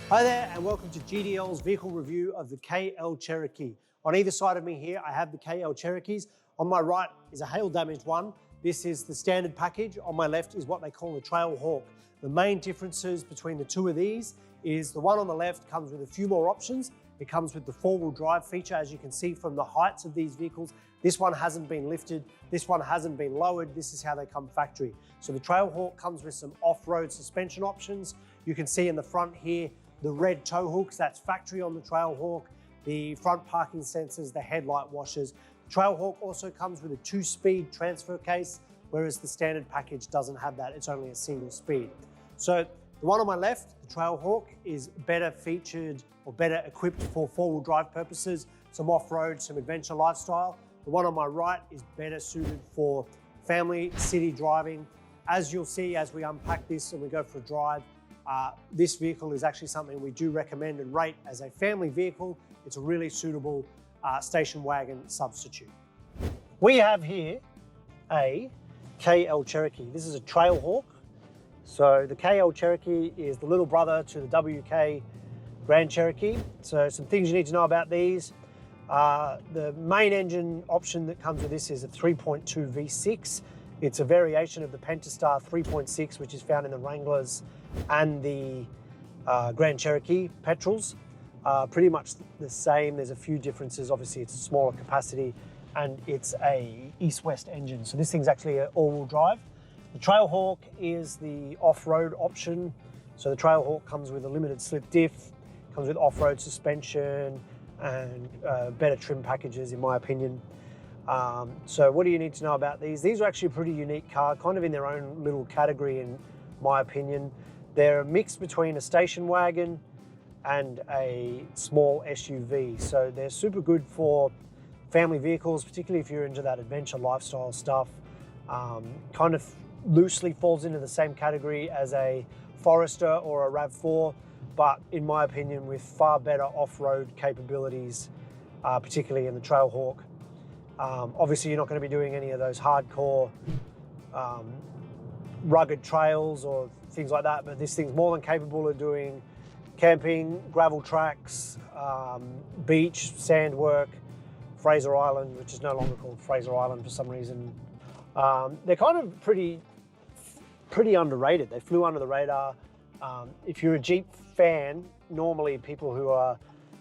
Hi there and welcome to GDL's vehicle review of the KL Cherokee. On either side of me here, I have the KL Cherokees. On my right is a hail damaged one. This is the standard package. On my left is what they call a Trailhawk. The main differences between the two of these is the one on the left comes with a few more options. It comes with the four-wheel drive feature, as you can see from the heights of these vehicles. This one hasn't been lifted, this one hasn't been lowered. This is how they come factory. So the Trailhawk comes with some off-road suspension options. You can see in the front here, the red tow hooks, that's factory on the Trailhawk, the front parking sensors, the headlight washers. The Trailhawk also comes with a 2-speed transfer case, whereas the standard package doesn't have that, it's only a single speed. So the one on my left, the Trailhawk, is better featured or better equipped for four-wheel drive purposes, some off-road, some adventure lifestyle. The one on my right is better suited for family city driving. As you'll see as we unpack this and we go for a drive, this vehicle is actually something we do recommend and rate as a family vehicle. It's a really suitable station wagon substitute. We have here a KL Cherokee. This is a Trailhawk. So the KL Cherokee is the little brother to the WK Grand Cherokee. So some things you need to know about these. The main engine option that comes with this is a 3.2 V6. It's a variation of the Pentastar 3.6, which is found in the Wranglers and the Grand Cherokee petrols. Pretty much the same. There's a few differences. Obviously, it's a smaller capacity and it's a east-west engine. So this thing's actually an all-wheel drive. The Trailhawk is the off-road option. So the Trailhawk comes with a limited slip diff, comes with off-road suspension and better trim packages, in my opinion. So what do you need to know about these? These are actually a pretty unique car, kind of in their own little category, in my opinion. They're a mix between a station wagon and a small SUV. So they're super good for family vehicles, particularly if you're into that adventure lifestyle stuff. Kind of loosely falls into the same category as a Forester or a RAV4, but in my opinion, with far better off-road capabilities, particularly in the Trailhawk. Obviously, you're not going to be doing any of those hardcore rugged trails or things like that, but this thing's more than capable of doing camping, gravel tracks, beach, sand work, Fraser Island, which is no longer called Fraser Island for some reason. They're kind of pretty underrated. They flew under the radar. If you're a Jeep fan, normally people who are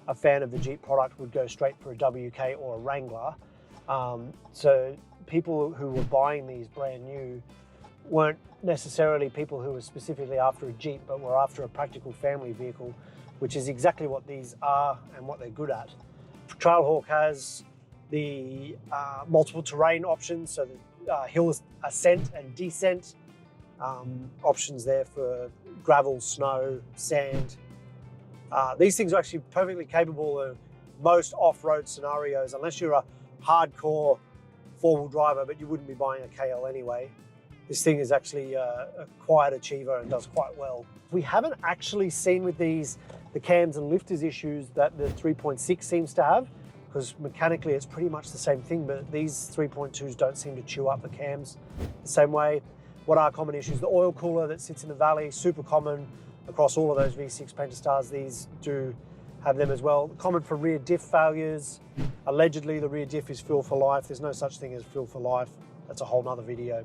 a fan of the Jeep product would go straight for a WK or a Wrangler. So people who were buying these brand new weren't necessarily people who were specifically after a Jeep, but were after a practical family vehicle, which is exactly what these are and what they're good at. Trailhawk has the multiple terrain options, so the hill ascent and descent options there for gravel, snow, sand. These things are actually perfectly capable of most off-road scenarios, unless you're a hardcore four-wheel driver, but you wouldn't be buying a KL anyway. This thing is actually a quiet achiever and does quite well. We haven't actually seen with these the cams and lifters issues that the 3.6 seems to have, because mechanically it's pretty much the same thing, but these 3.2s don't seem to chew up the cams the same way. What are common issues? The oil cooler that sits in the valley, super common across all of those V6 Pentastars. These do have them as well. Common for rear diff failures. Allegedly, the rear diff is fill for life. There's no such thing as fill for life. That's a whole nother video.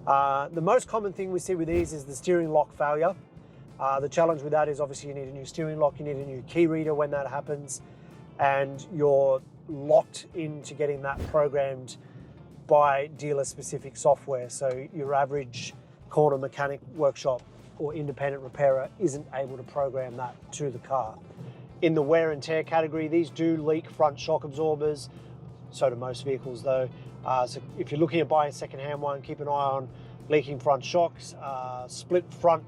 The most common thing we see with these is the steering lock failure. The challenge with that is obviously you need a new steering lock, you need a new key reader when that happens, and you're locked into getting that programmed by dealer-specific software. So your average corner mechanic workshop or independent repairer isn't able to program that to the car. In the wear and tear category, these do leak front shock absorbers. So do most vehicles though. So if you're looking at buying a second-hand one, keep an eye on leaking front shocks, split front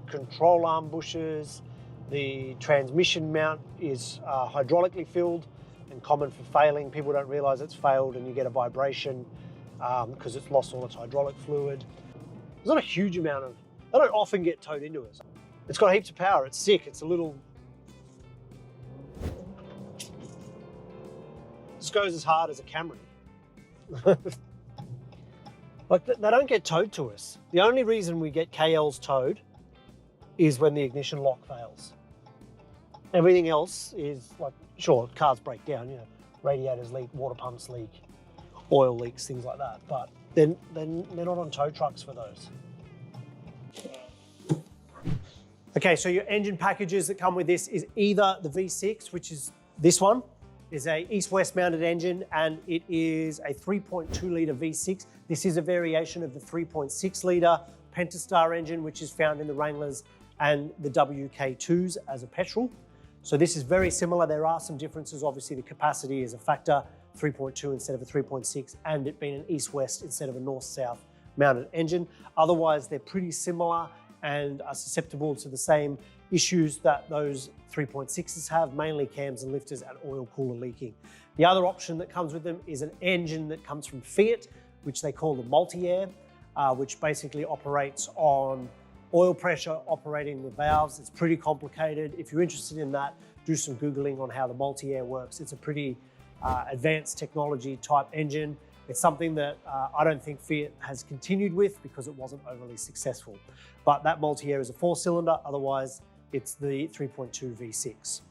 control arm bushers. The transmission mount is hydraulically filled and common for failing. People don't realize it's failed and you get a vibration because it's lost all its hydraulic fluid. There's not a huge amount of, they don't often get towed into it. It's got heaps of power, it's sick, it's a little, this goes as hard as a Camry. Like, they don't get towed to us. The only reason we get KLs towed is when the ignition lock fails. Everything else is like, sure, cars break down, you know, radiators leak, water pumps leak, oil leaks, things like that. But then they're not on tow trucks for those. Okay, so your engine packages that come with this is either the V6, which is this one, is a east-west mounted engine, and it is a 3.2 litre V6. This is a variation of the 3.6 litre Pentastar engine, which is found in the Wranglers and the WK2s as a petrol. So this is very similar. There are some differences. Obviously, the capacity is a factor, 3.2 instead of a 3.6, and it being an east-west instead of a north-south mounted engine. Otherwise, they're pretty similar and are susceptible to the same issues that those 3.6s have, mainly cams and lifters and oil cooler leaking. The other option that comes with them is an engine that comes from Fiat, which they call the multi-air, which basically operates on oil pressure operating the valves. It's pretty complicated. If you're interested in that, do some Googling on how the multi-air works. It's a pretty advanced technology type engine. It's something that I don't think Fiat has continued with because it wasn't overly successful. But that multi-air is a 4-cylinder, otherwise it's the 3.2 V6.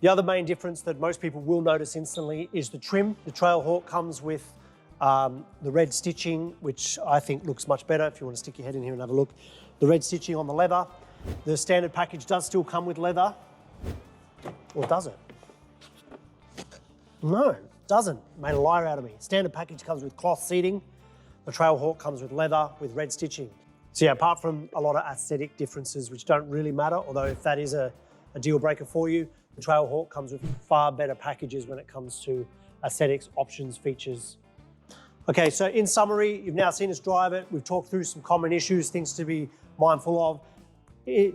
The other main difference that most people will notice instantly is the trim. The Trailhawk comes with the red stitching, which I think looks much better if you want to stick your head in here and have a look. The red stitching on the leather. The standard package does still come with leather. Or does it? No, it doesn't. Made a liar out of me. Standard package comes with cloth seating. The Trailhawk comes with leather with red stitching. So yeah, apart from a lot of aesthetic differences which don't really matter, although if that is a deal breaker for you, the Trailhawk comes with far better packages when it comes to aesthetics, options, features. Okay, so in summary, you've now seen us drive it. We've talked through some common issues, things to be mindful of.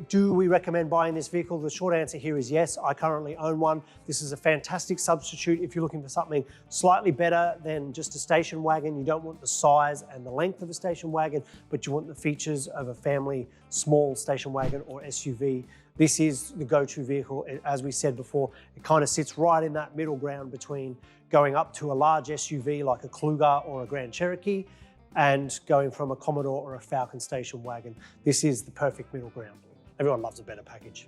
Do we recommend buying this vehicle? The short answer here is yes. I currently own one. This is a fantastic substitute if you're looking for something slightly better than just a station wagon. You don't want the size and the length of a station wagon, but you want the features of a family small station wagon or SUV. This is the go-to vehicle. As we said before, it kind of sits right in that middle ground between going up to a large SUV like a Kluger or a Grand Cherokee and going from a Commodore or a Falcon station wagon. This is the perfect middle ground. Everyone loves a better package.